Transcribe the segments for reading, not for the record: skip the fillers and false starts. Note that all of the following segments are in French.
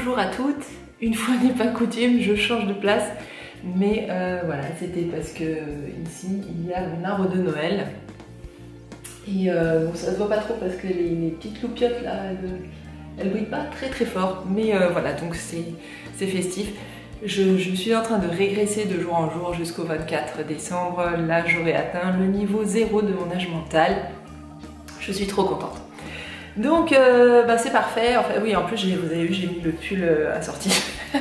bonjour à toutes. Une fois n'est pas coutume, je change de place. Mais voilà, c'était parce que ici il y a un arbre de Noël. Et bon, ça se voit pas trop parce que les petites loupiottes là, elles brillent pas très fort. Mais voilà, donc c'est festif. Je suis en train de régresser de jour en jour jusqu'au 24 décembre. Là, j'aurai atteint le niveau 0 de mon âge mental. Je suis trop contente. Donc c'est parfait. Enfin, oui, en plus vous avez vu, j'ai mis le pull assorti,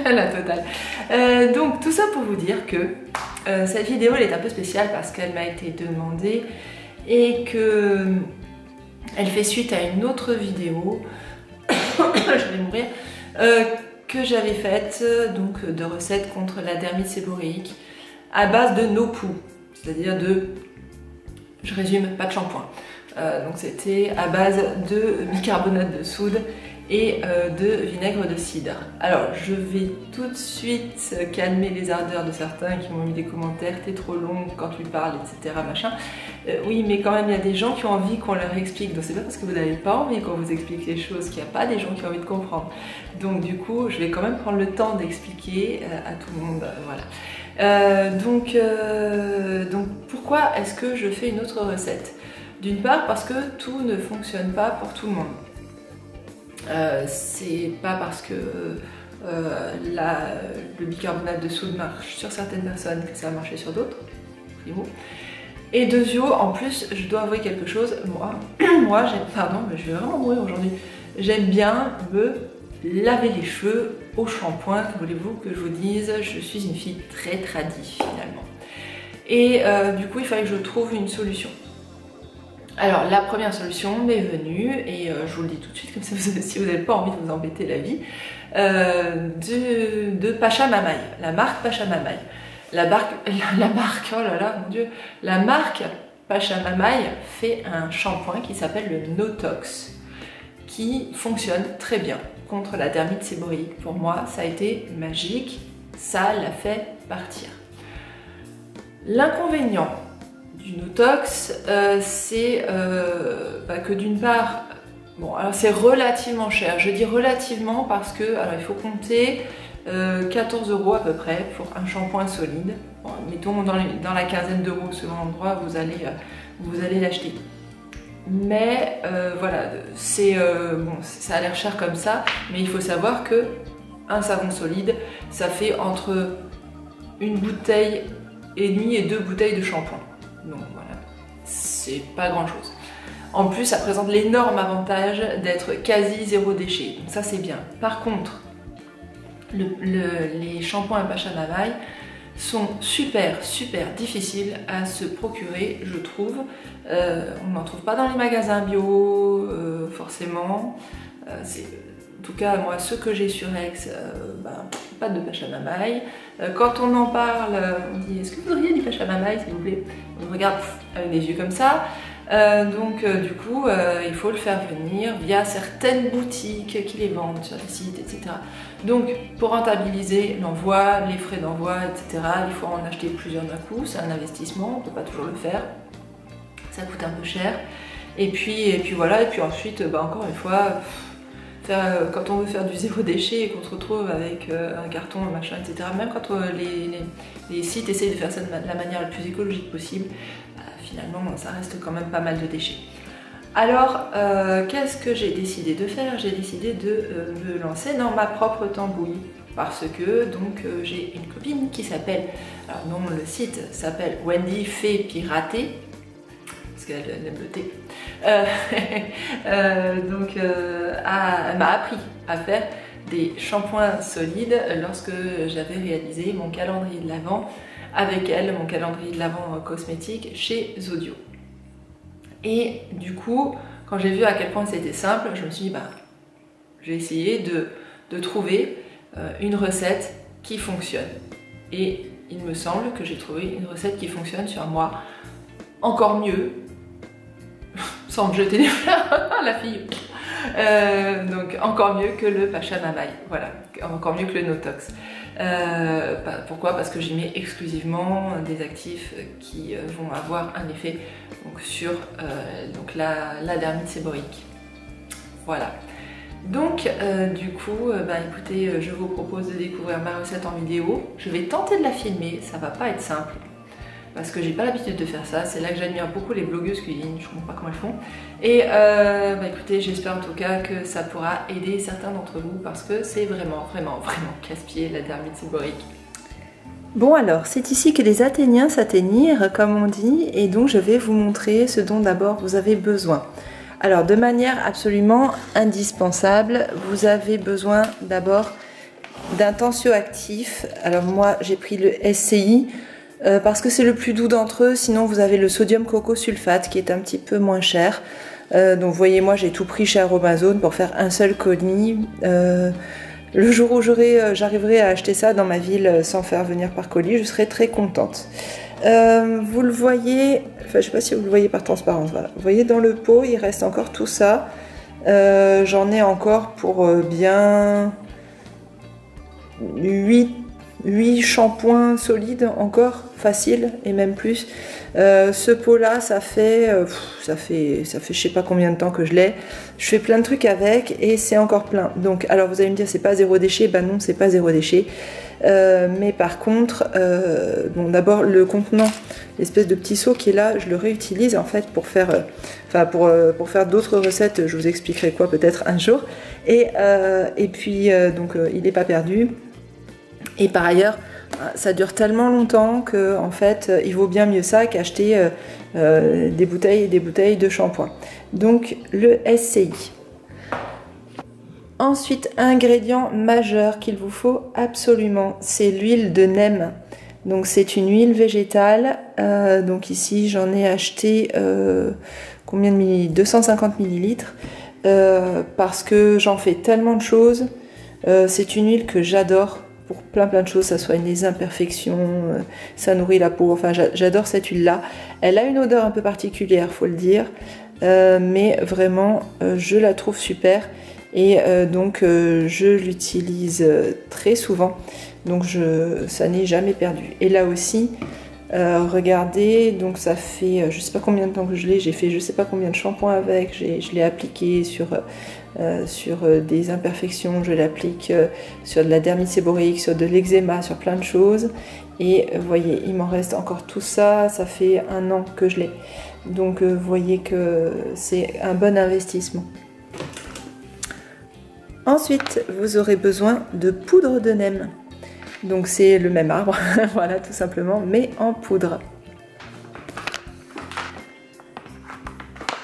la totale. Donc tout ça pour vous dire que cette vidéo elle est un peu spéciale parce qu'elle m'a été demandée et que elle fait suite à une autre vidéo, je vais mourir, que j'avais faite donc de recettes contre la dermite séborrhéique à base de no-poo, c'est-à-dire de, je résume, pas de shampoing. Donc c'était à base de bicarbonate de soude et de vinaigre de cidre. Alors je vais tout de suite calmer les ardeurs de certains qui m'ont mis des commentaires, t'es trop longue quand tu parles, etc. machin. Oui, mais quand même il y a des gens qui ont envie qu'on leur explique, donc c'est pas parce que vous n'avez pas envie qu'on vous explique les choses qu'il n'y a pas des gens qui ont envie de comprendre. Donc du coup je vais quand même prendre le temps d'expliquer à tout le monde, voilà. Donc pourquoi est-ce que je fais une autre recette? D'une part parce que tout ne fonctionne pas pour tout le monde. C'est pas parce que le bicarbonate de soude marche sur certaines personnes que ça a marché sur d'autres, primo. Et deuxio, en plus, je dois avouer quelque chose, moi pardon, mais je vais vraiment mourir aujourd'hui, j'aime bien me laver les cheveux au shampoing, que voulez-vous que je vous dise, je suis une fille très tradie finalement. Et du coup, il fallait que je trouve une solution. Alors la première solution m'est venue, et je vous le dis tout de suite, comme ça si vous n'avez pas envie de vous embêter la vie, de Pachamamaï, la marque Pachamamaï. La marque, oh là là, mon dieu, la marque Pachamamaï fait un shampoing qui s'appelle le Notox, qui fonctionne très bien contre la dermite séborrhéique. Pour moi, ça a été magique, ça l'a fait partir. L'inconvénient du Notox, c'est que d'une part, bon, alors c'est relativement cher. Je dis relativement parce que, alors il faut compter 14 € à peu près pour un shampoing solide. Bon, mettons dans la quinzaine d'euros selon l'endroit où vous allez l'acheter. Mais voilà, bon, ça a l'air cher comme ça, mais il faut savoir que un savon solide, ça fait entre une bouteille et demie et 2 bouteilles de shampoing. Donc voilà, c'est pas grand chose. En plus, ça présente l'énorme avantage d'être quasi zéro déchet. Donc ça, c'est bien. Par contre, les shampoings à Pachamamaï sont super difficiles à se procurer, je trouve. On n'en trouve pas dans les magasins bio, forcément. En tout cas, moi, ceux que j'ai sur Aix, pas de Pachamamaï. Quand on en parle, on dit « Est-ce que vous auriez du Pachamamaï, s'il vous plaît ?» On regarde avec des yeux comme ça. Du coup, il faut le faire venir via certaines boutiques qui les vendent sur les sites, etc. Donc, pour rentabiliser l'envoi, les frais d'envoi, etc., il faut en acheter plusieurs d'un coup. C'est un investissement, on ne peut pas toujours le faire. Ça coûte un peu cher. Et puis voilà, et puis ensuite, encore une fois, quand on veut faire du zéro déchet et qu'on se retrouve avec un carton, un machin, etc., même quand les sites essayent de faire ça de la manière la plus écologique possible, finalement ça reste quand même pas mal de déchets. Alors qu'est-ce que j'ai décidé de faire? J'ai décidé de me lancer dans ma propre tambouille parce que donc j'ai une copine qui s'appelle, alors non, le site s'appelle Wendy fait pirater parce qu'elle aime le thé. Elle m'a appris à faire des shampoings solides lorsque j'avais réalisé mon calendrier de l'Avent avec elle, mon calendrier de l'Avent cosmétique chez Zodio. Et du coup, quand j'ai vu à quel point c'était simple, je me suis dit, je vais essayer de trouver une recette qui fonctionne. Et il me semble que j'ai trouvé une recette qui fonctionne sur moi encore mieux, sans me jeter des fleurs, la fille. Donc encore mieux que le Pachamamaï, voilà, encore mieux que le Notox. Pourquoi? Parce que j'y mets exclusivement des actifs qui vont avoir un effet donc, sur la dermite séborrhéique. Voilà. Donc du coup, écoutez, je vous propose de découvrir ma recette en vidéo. Je vais tenter de la filmer, ça va pas être simple. Parce que j'ai pas l'habitude de faire ça, c'est là que j'admire beaucoup les blogueuses cuisine, je comprends pas comment elles font. Et écoutez, j'espère en tout cas que ça pourra aider certains d'entre vous parce que c'est vraiment casse-pied la dermite séborrhéique. Bon alors, c'est ici que les Athéniens s'atteignirent, comme on dit, et donc je vais vous montrer ce dont d'abord vous avez besoin. Alors, de manière absolument indispensable, vous avez besoin d'abord d'un tensioactif. Alors moi, j'ai pris le SCI, parce que c'est le plus doux d'entre eux, sinon vous avez le sodium coco-sulfate qui est un petit peu moins cher. Donc vous voyez, moi j'ai tout pris chez Aromazone pour faire un seul colis. Le jour où j'arriverai à acheter ça dans ma ville sans faire venir par colis, je serai très contente. Vous le voyez, enfin je sais pas si vous le voyez par transparence, voilà. Vous voyez dans le pot, il reste encore tout ça. J'en ai encore pour bien 8 shampoings solides encore, facile et même plus. Ce pot là ça fait je sais pas combien de temps que je l'ai. Je fais plein de trucs avec et c'est encore plein. Donc alors vous allez me dire c'est pas zéro déchet, bah non c'est pas zéro déchet. Mais par contre, bon, d'abord le contenant, l'espèce de petit seau qui est là, je le réutilise en fait pour faire, pour faire d'autres recettes. Je vous expliquerai quoi peut-être un jour. Et puis donc il n'est pas perdu. Et par ailleurs, ça dure tellement longtemps que en fait, il vaut bien mieux ça qu'acheter des bouteilles et des bouteilles de shampoing. Donc le SCI. Ensuite, ingrédient majeur qu'il vous faut absolument, c'est l'huile de nem. Donc c'est une huile végétale. Donc ici, j'en ai acheté combien de millilitres? 250 millilitres. Parce que j'en fais tellement de choses. C'est une huile que j'adore. Pour plein de choses, ça soigne les imperfections, ça nourrit la peau, enfin j'adore cette huile là. Elle a une odeur un peu particulière, faut le dire, mais vraiment je la trouve super et donc je l'utilise très souvent, donc ça n'est jamais perdu. Et là aussi, regardez, donc ça fait je sais pas combien de temps que je l'ai, j'ai fait je sais pas combien de shampoings avec, je l'ai appliqué sur des imperfections, je l'applique sur de la dermite séborrhéique, sur de l'eczéma, sur plein de choses. Et vous voyez, il m'en reste encore tout ça, ça fait 1 an que je l'ai. Donc vous voyez que c'est un bon investissement. Ensuite, vous aurez besoin de poudre de nem. Donc c'est le même arbre, voilà tout simplement, mais en poudre.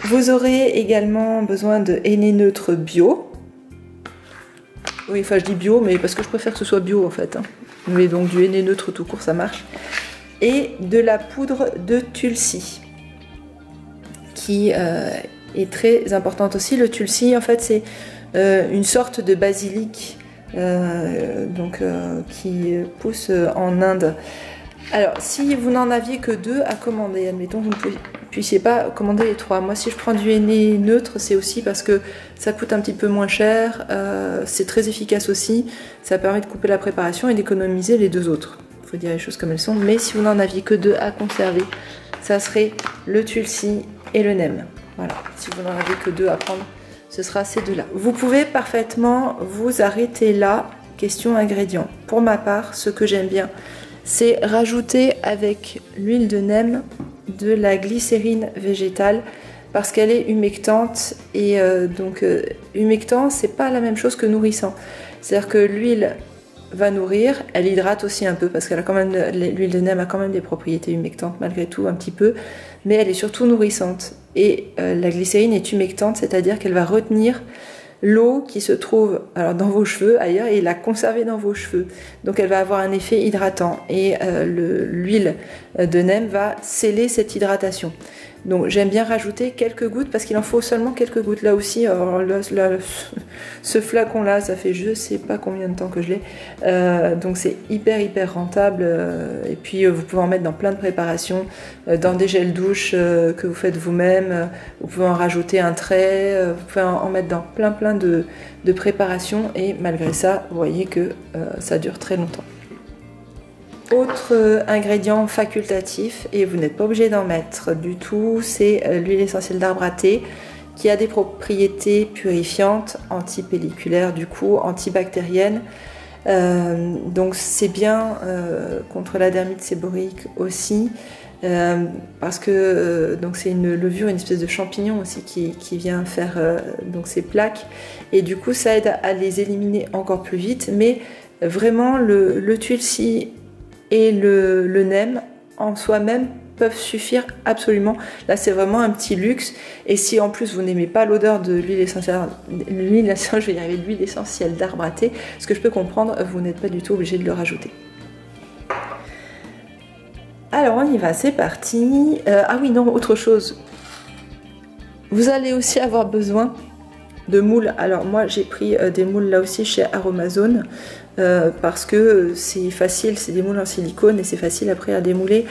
Vous aurez également besoin de henné neutre bio. Oui, enfin je dis bio, mais parce que je préfère que ce soit bio en fait. Hein. Mais donc du henné neutre tout court, ça marche. Et de la poudre de tulsi, qui est très importante aussi. Le tulsi, en fait, c'est une sorte de basilic qui pousse en Inde. Alors, si vous n'en aviez que 2 à commander, admettons, vous ne puissiez pas commander les 3. Moi, si je prends du henné neutre, c'est aussi parce que ça coûte un petit peu moins cher, c'est très efficace aussi, ça permet de couper la préparation et d'économiser les 2 autres. Il faut dire les choses comme elles sont, mais si vous n'en aviez que 2 à conserver, ça serait le tulsi et le nem. Voilà, si vous n'en avez que 2 à prendre, ce sera ces 2-là. Vous pouvez parfaitement vous arrêter là, question ingrédients. Pour ma part, ce que j'aime bien, c'est rajouter avec l'huile de nem de la glycérine végétale parce qu'elle est humectante et humectant c'est pas la même chose que nourrissant. C'est-à-dire que l'huile va nourrir, elle hydrate aussi un peu parce qu'elle a quand même l'huile de nem a quand même des propriétés humectantes malgré tout un petit peu, mais elle est surtout nourrissante et la glycérine est humectante, c'est-à-dire qu'elle va retenir l'eau qui se trouve alors dans vos cheveux ailleurs et la conserver dans vos cheveux. Donc elle va avoir un effet hydratant et l'huile de nem va sceller cette hydratation. Donc j'aime bien rajouter quelques gouttes parce qu'il en faut seulement quelques gouttes. Là aussi, alors ce flacon là, ça fait je sais pas combien de temps que je l'ai. Donc c'est hyper rentable. Et puis vous pouvez en mettre dans plein de préparations, dans des gels douche que vous faites vous-même. Vous pouvez en rajouter un trait, vous pouvez en mettre dans plein de préparations. Et malgré ça, vous voyez que ça dure très longtemps. Autre ingrédient facultatif, et vous n'êtes pas obligé d'en mettre du tout, c'est l'huile essentielle d'arbre à thé qui a des propriétés purifiantes, antipelliculaires du coup, antibactériennes. Donc c'est bien contre la dermite séborrhéique aussi, parce que donc c'est une levure, une espèce de champignon aussi qui vient faire donc ces plaques, et du coup ça aide à les éliminer encore plus vite. Mais vraiment le tulsi et le nem en soi-même peuvent suffire absolument. Là c'est vraiment un petit luxe, et si en plus vous n'aimez pas l'odeur de l'huile essentielle, je vais y arriver, l'huile essentielle d'arbre à thé, ce que je peux comprendre, vous n'êtes pas du tout obligé de le rajouter. Alors on y va, c'est parti. Ah oui non, autre chose, vous allez aussi avoir besoin de moules. Alors moi j'ai pris des moules là aussi chez Aromazone, parce que c'est facile, c'est des moules en silicone et c'est facile après à démouler.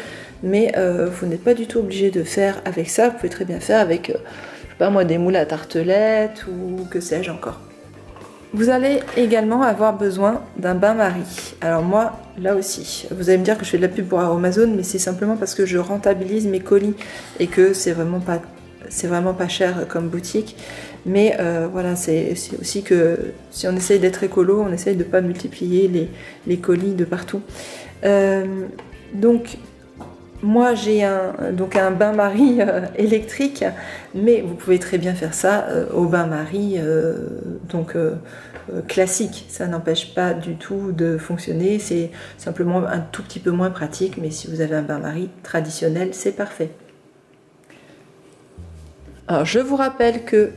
Mais vous n'êtes pas du tout obligé de faire avec ça, vous pouvez très bien faire avec, je sais pas moi, des moules à tartelettes ou que sais-je encore. Vous allez également avoir besoin d'un bain-marie. Alors moi, là aussi, vous allez me dire que je fais de la pub pour Aromazone, mais c'est simplement parce que je rentabilise mes colis et que c'est vraiment pas cher comme boutique. Mais voilà, c'est aussi que si on essaye d'être écolo, on essaye de ne pas multiplier les colis de partout. Donc moi j'ai un bain-marie électrique, mais vous pouvez très bien faire ça au bain-marie classique. Ça n'empêche pas du tout de fonctionner, c'est simplement un tout petit peu moins pratique, mais si vous avez un bain-marie traditionnel, c'est parfait. Alors je vous rappelle que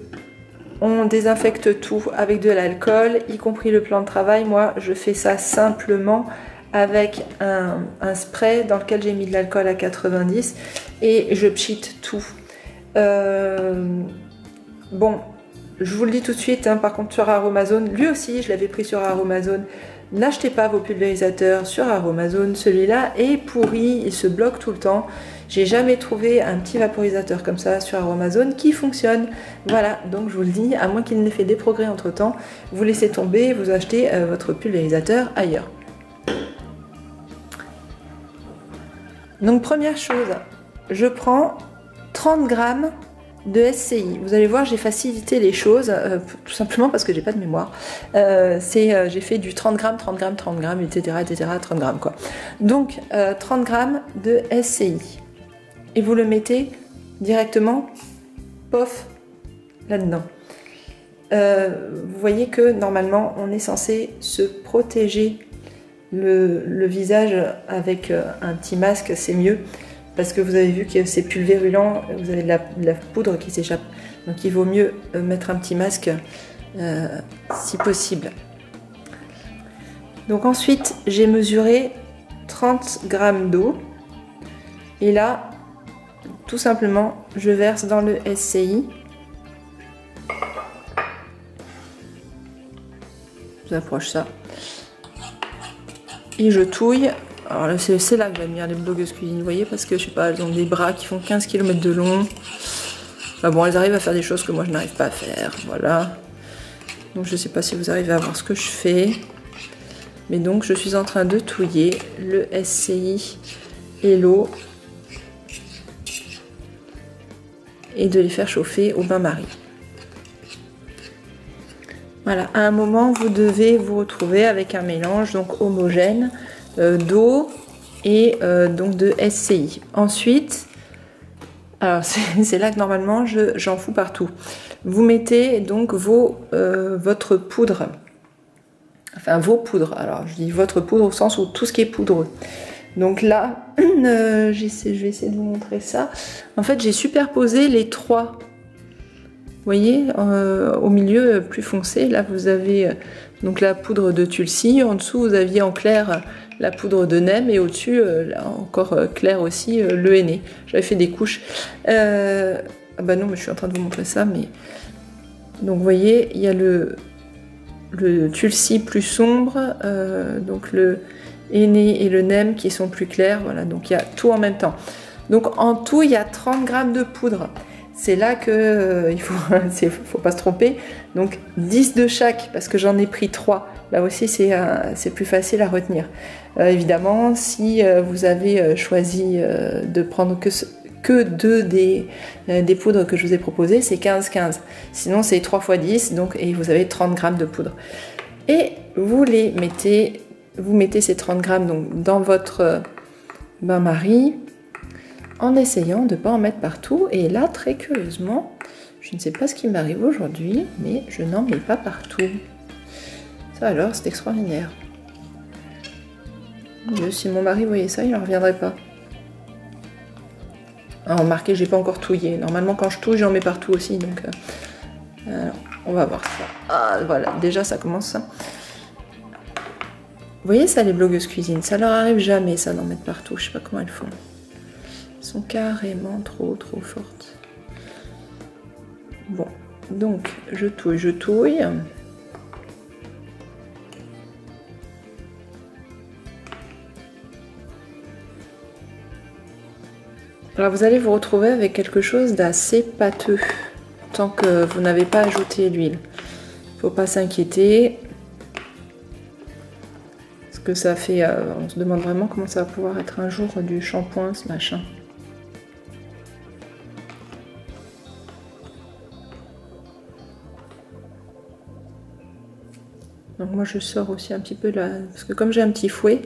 on désinfecte tout avec de l'alcool, y compris le plan de travail. Moi je fais ça simplement avec un spray dans lequel j'ai mis de l'alcool à 90 et je pchite tout. Bon, je vous le dis tout de suite, hein, par contre sur Aromazone, lui aussi je l'avais pris sur Aromazone, n'achetez pas vos pulvérisateurs sur Aromazone, celui-là est pourri, il se bloque tout le temps. J'ai jamais trouvé un petit vaporisateur comme ça sur Aromazone qui fonctionne. Voilà, donc je vous le dis, à moins qu'il n'ait fait des progrès entre temps, vous laissez tomber, vous achetez votre pulvérisateur ailleurs. Donc première chose, je prends 30 grammes de SCI. Vous allez voir, j'ai facilité les choses, tout simplement parce que j'ai pas de mémoire. J'ai fait du 30 grammes, 30 grammes, 30 grammes, etc., 30 grammes quoi. Donc 30 grammes de SCI. Et vous le mettez directement, pof, là-dedans. Vous voyez que normalement, on est censé se protéger le visage avec un petit masque, c'est mieux, parce que vous avez vu que c'est pulvérulent, vous avez de la poudre qui s'échappe, donc il vaut mieux mettre un petit masque si possible. Donc ensuite j'ai mesuré 30 grammes d'eau, et là tout simplement je verse dans le SCI. Je vous approche ça. Et je touille. Alors là, c'est là que j'admire les blogueuses cuisine, vous voyez, parce que je sais pas, elles ont des bras qui font 15 km de long. Enfin bon, elles arrivent à faire des choses que moi je n'arrive pas à faire, voilà. Donc je sais pas si vous arrivez à voir ce que je fais. Mais donc je suis en train de touiller le SCI et l'eau et de les faire chauffer au bain-marie. Voilà, à un moment vous devez vous retrouver avec un mélange donc homogène d'eau et donc de SCI. Ensuite, alors c'est là que normalement j'en fous partout. Vous mettez donc votre poudre, enfin vos poudres. Alors je dis votre poudre au sens où tout ce qui est poudreux. Donc là, je vais essayer de vous montrer ça. En fait, j'ai superposé les trois. Vous voyez, au milieu plus foncé, là vous avez donc la poudre de tulsi, en dessous vous aviez en clair la poudre de nem, et au-dessus, là encore clair aussi, le henné. J'avais fait des couches. Ah bah non, mais je suis en train de vous montrer ça, mais... Donc vous voyez, il y a le tulsi plus sombre, donc le henné et le nem qui sont plus clairs, voilà, donc il y a tout en même temps. Donc en tout, il y a 30 grammes de poudre. C'est là que il faut pas se tromper. Donc 10 de chaque, parce que j'en ai pris 3. Là aussi, c'est plus facile à retenir. Évidemment, si vous avez choisi de prendre que deux des poudres que je vous ai proposées, c'est 15-15. Sinon c'est 3 x 10, donc, et vous avez 30 g de poudre. Et vous mettez ces 30 g donc, dans votre bain-marie en essayant de ne pas en mettre partout. Et là, très curieusement, je ne sais pas ce qui m'arrive aujourd'hui, mais je n'en mets pas partout. Ça alors, c'est extraordinaire. Si mon mari voyait ça, il n'en reviendrait pas. Alors, remarquez, j'ai pas encore touillé. Normalement, quand je touille, j'en mets partout aussi. Donc, alors, on va voir ça. Ah, voilà, déjà, ça commence. Vous voyez ça, les blogueuses cuisine, ça leur arrive jamais, ça, d'en mettre partout. Je sais pas comment elles font. Elles sont carrément trop fortes. Bon, donc, je touille. Alors vous allez vous retrouver avec quelque chose d'assez pâteux tant que vous n'avez pas ajouté l'huile. Il ne faut pas s'inquiéter. Parce que ça fait... on se demande vraiment comment ça va pouvoir être un jour du shampoing, ce machin. Donc moi je sors aussi un petit peu là, parce que comme j'ai un petit fouet,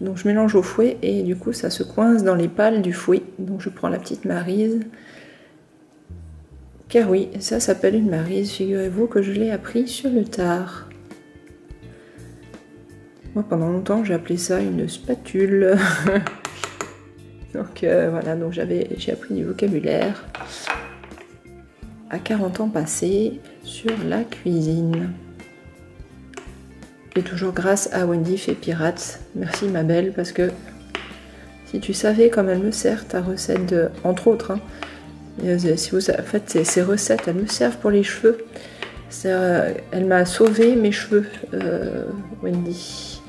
donc je mélange au fouet et du coup ça se coince dans les pales du fouet. Donc je prends la petite maryse. Car oui, ça s'appelle une maryse, figurez-vous que je l'ai appris sur le tard. Moi pendant longtemps j'ai appelé ça une spatule. Donc voilà, donc j'ai appris du vocabulaire à 40 ans passés sur la cuisine. Et toujours grâce à Wendy fait Pirate. Merci ma belle, parce que si tu savais comme elle me sert ta recette de... Entre autres, hein, si vous, en fait, ces recettes, elles me servent pour les cheveux. Elle m'a sauvé mes cheveux, Wendy.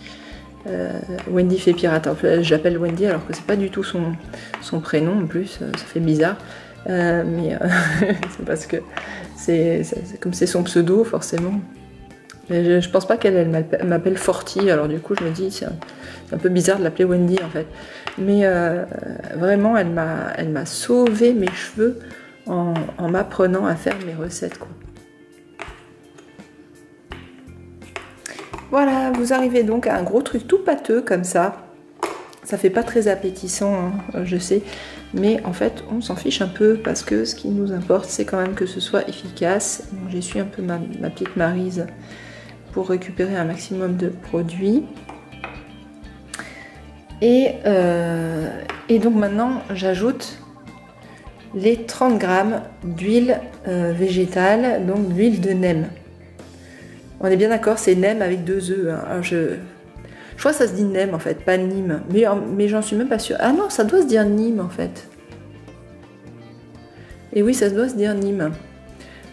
Wendy fait Pirate. J'appelle Wendy alors que c'est pas du tout son prénom en plus, ça fait bizarre. Mais c'est parce que comme c'est son pseudo, forcément. Je pense pas qu'elle m'appelle Forty, alors du coup je me dis c'est un peu bizarre de l'appeler Wendy en fait. Mais vraiment elle m'a sauvé mes cheveux en m'apprenant à faire mes recettes quoi. Voilà, vous arrivez donc à un gros truc tout pâteux comme ça. Ça fait pas très appétissant, hein, je sais. Mais en fait on s'en fiche un peu parce que ce qui nous importe c'est quand même que ce soit efficace. J'essuie un peu ma petite maryse pour récupérer un maximum de produits. Et donc maintenant, j'ajoute les 30 g d'huile végétale, donc d'huile de nem. On est bien d'accord, c'est nem avec 2 œufs. Hein. Alors je crois que ça se dit nem en fait, pas Nîmes. Mais j'en suis même pas sûre. Ah non, ça doit se dire Nîmes en fait. Et oui, ça doit se dire Nîmes.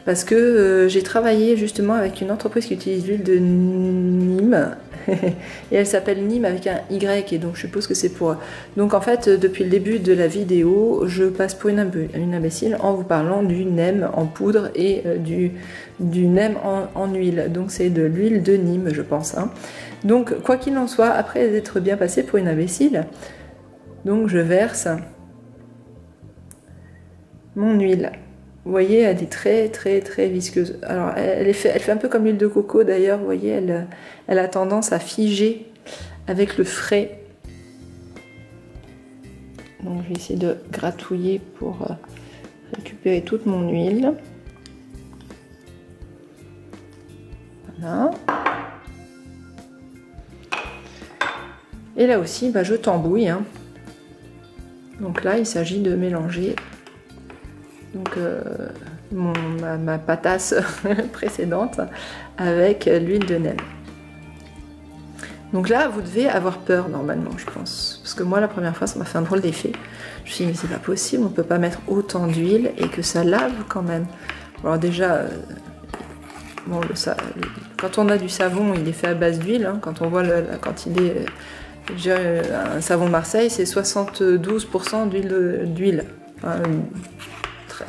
Parce que j'ai travaillé justement avec une entreprise qui utilise l'huile de Nîmes et elle s'appelle Nîmes avec un Y et donc je suppose que c'est pour... Donc en fait depuis le début de la vidéo je passe pour une imbécile en vous parlant du nem en poudre et du nem en huile. Donc c'est de l'huile de Nîmes je pense. Hein. Donc quoi qu'il en soit, après être bien passé pour une imbécile, donc je verse mon huile. Vous voyez, elle est très visqueuse. Alors, elle fait un peu comme l'huile de coco d'ailleurs. Vous voyez, elle a tendance à figer avec le frais. Donc, je vais essayer de gratouiller pour récupérer toute mon huile. Voilà. Et là aussi, je tambouille. Hein. Donc là, il s'agit de mélanger. Donc ma patasse précédente avec l'huile de nem. Donc là vous devez avoir peur normalement je pense, parce que moi la première fois ça m'a fait un drôle d'effet. Je me suis dit mais c'est pas possible, on peut pas mettre autant d'huile et que ça lave quand même. Alors déjà bon, quand on a du savon il est fait à base d'huile, hein, quand on voit la quantité, un savon de Marseille c'est 72% d'huile. Hein,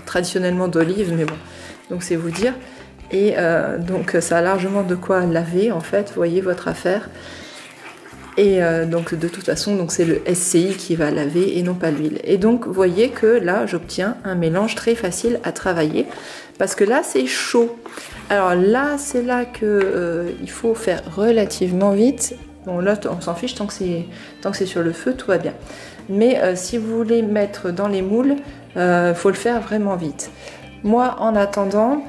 traditionnellement d'olive, mais bon, donc c'est vous dire. Et donc ça a largement de quoi laver en fait, vous voyez votre affaire. Et donc de toute façon, donc c'est le SCI qui va laver et non pas l'huile. Et donc vous voyez que là, j'obtiens un mélange très facile à travailler parce que là, c'est chaud. Alors là, c'est là que il faut faire relativement vite. Bon là, on s'en fiche tant que c'est sur le feu, tout va bien. Mais si vous voulez mettre dans les moules, faut le faire vraiment vite. Moi, en attendant,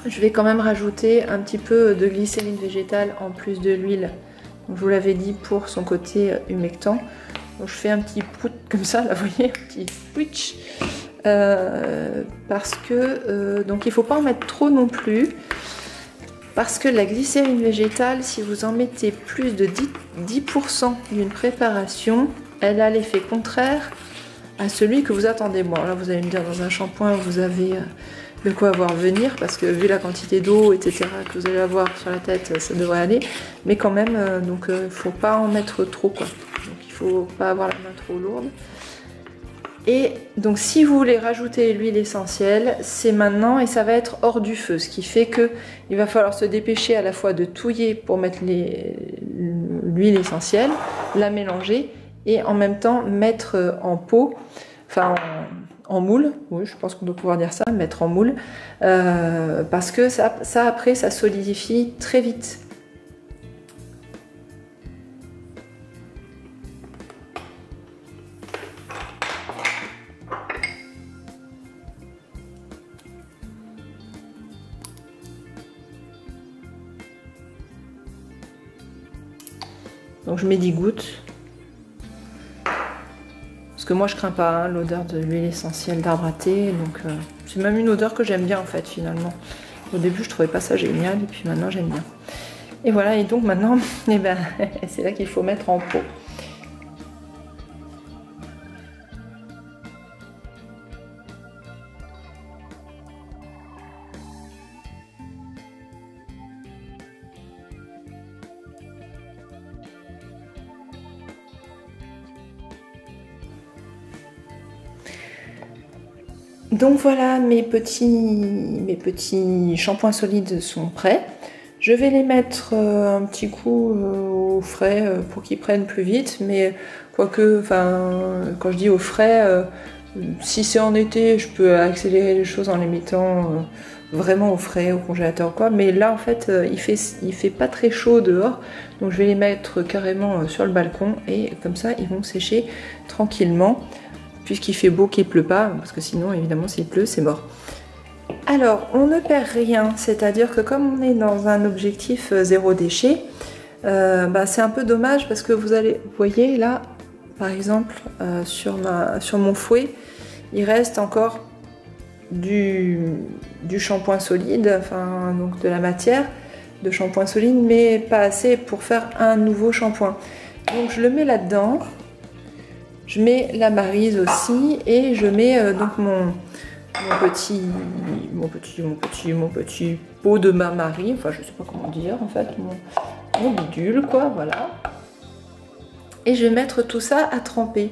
je vais quand même rajouter un petit peu de glycérine végétale en plus de l'huile. Je vous l'avais dit pour son côté humectant. Donc je fais un petit prout comme ça, là vous voyez, un petit switch. Parce que donc il ne faut pas en mettre trop non plus. Parce que la glycérine végétale, si vous en mettez plus de 10% d'une préparation, elle a l'effet contraire à celui que vous attendez. Bon, là vous allez me dire, dans un shampoing, vous avez de quoi voir venir, parce que vu la quantité d'eau, etc., que vous allez avoir sur la tête, ça devrait aller. Mais quand même, donc il ne faut pas en mettre trop, quoi. Donc il ne faut pas avoir la main trop lourde. Et donc si vous voulez rajouter l'huile essentielle, c'est maintenant et ça va être hors du feu, ce qui fait que il va falloir se dépêcher à la fois de touiller pour mettre l'huile essentielle, la mélanger et en même temps mettre en pot, enfin en moule, oui je pense qu'on doit pouvoir dire ça, mettre en moule, parce que ça après ça solidifie très vite. Donc je mets 10 gouttes. Parce que moi je crains pas l'odeur de l'huile essentielle d'arbre à thé. Donc c'est même une odeur que j'aime bien en fait finalement. Au début je trouvais pas ça génial et puis maintenant j'aime bien. Et voilà, et donc maintenant eh ben, c'est là qu'il faut mettre en pot. Donc voilà, mes petits shampoings solides sont prêts. Je vais les mettre un petit coup au frais pour qu'ils prennent plus vite. Mais quoique, quand je dis au frais, si c'est en été, je peux accélérer les choses en les mettant vraiment au frais, au congélateur ou quoi. Mais là, en fait, il fait pas très chaud dehors. Donc je vais les mettre carrément sur le balcon et comme ça, ils vont sécher tranquillement. Puisqu'il fait beau qu'il ne pleut pas, parce que sinon évidemment s'il pleut c'est mort. Alors on ne perd rien, c'est-à-dire que comme on est dans un objectif zéro déchet, c'est un peu dommage parce que vous voyez là par exemple sur mon fouet, il reste encore du shampoing solide, enfin donc de la matière de shampoing solide, mais pas assez pour faire un nouveau shampoing. Donc je le mets là-dedans. Je mets la Maryse aussi et je mets donc mon petit pot de bain-marie, enfin je sais pas comment dire en fait, mon bidule quoi, voilà. Et je vais mettre tout ça à tremper.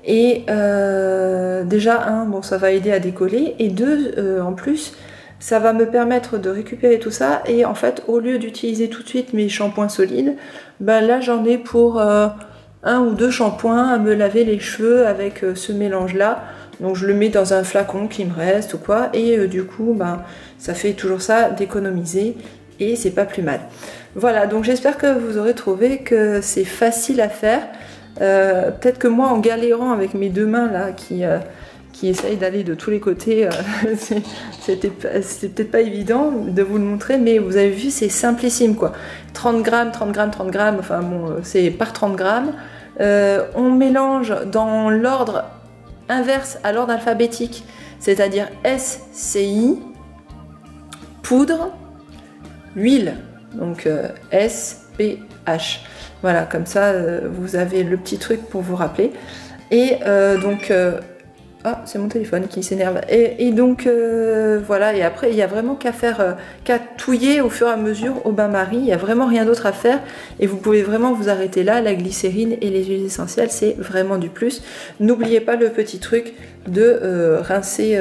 Et déjà bon ça va aider à décoller et deux en plus ça va me permettre de récupérer tout ça et en fait au lieu d'utiliser tout de suite mes shampoings solides, là j'en ai pour un ou deux shampoings à me laver les cheveux avec ce mélange là. Donc je le mets dans un flacon qui me reste ou quoi et du coup ça fait toujours ça d'économiser et c'est pas plus mal. Voilà, donc j'espère que vous aurez trouvé que c'est facile à faire. Peut-être que moi en galérant avec mes deux mains là qui essayent d'aller de tous les côtés, c'était peut-être pas évident de vous le montrer, mais vous avez vu c'est simplissime quoi. 30 grammes, 30 grammes, 30 grammes, enfin bon c'est par 30 grammes. On mélange dans l'ordre inverse à l'ordre alphabétique, c'est-à-dire SCI, poudre, huile, donc SPH. Voilà, comme ça vous avez le petit truc pour vous rappeler. Et ah, c'est mon téléphone qui s'énerve. Et donc voilà, et après il n'y a vraiment qu'à touiller au fur et à mesure au bain-marie, il n'y a vraiment rien d'autre à faire et vous pouvez vraiment vous arrêter là. La glycérine et les huiles essentielles c'est vraiment du plus. N'oubliez pas le petit truc de rincer,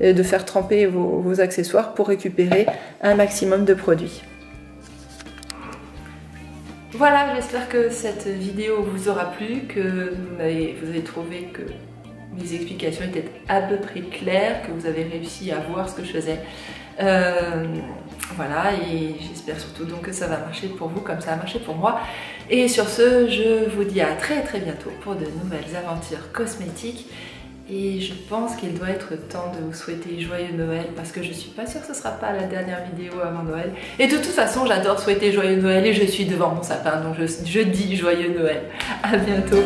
de faire tremper vos accessoires pour récupérer un maximum de produits. Voilà, j'espère que cette vidéo vous aura plu, que vous avez trouvé que mes explications étaient à peu près claires, que vous avez réussi à voir ce que je faisais. Voilà, et j'espère surtout donc que ça va marcher pour vous comme ça a marché pour moi. Et sur ce, je vous dis à très bientôt pour de nouvelles aventures cosmétiques. Et je pense qu'il doit être temps de vous souhaiter joyeux Noël parce que je suis pas sûre que ce sera pas la dernière vidéo avant Noël. Et de toute façon, j'adore souhaiter joyeux Noël et je suis devant mon sapin, donc je dis joyeux Noël. À bientôt.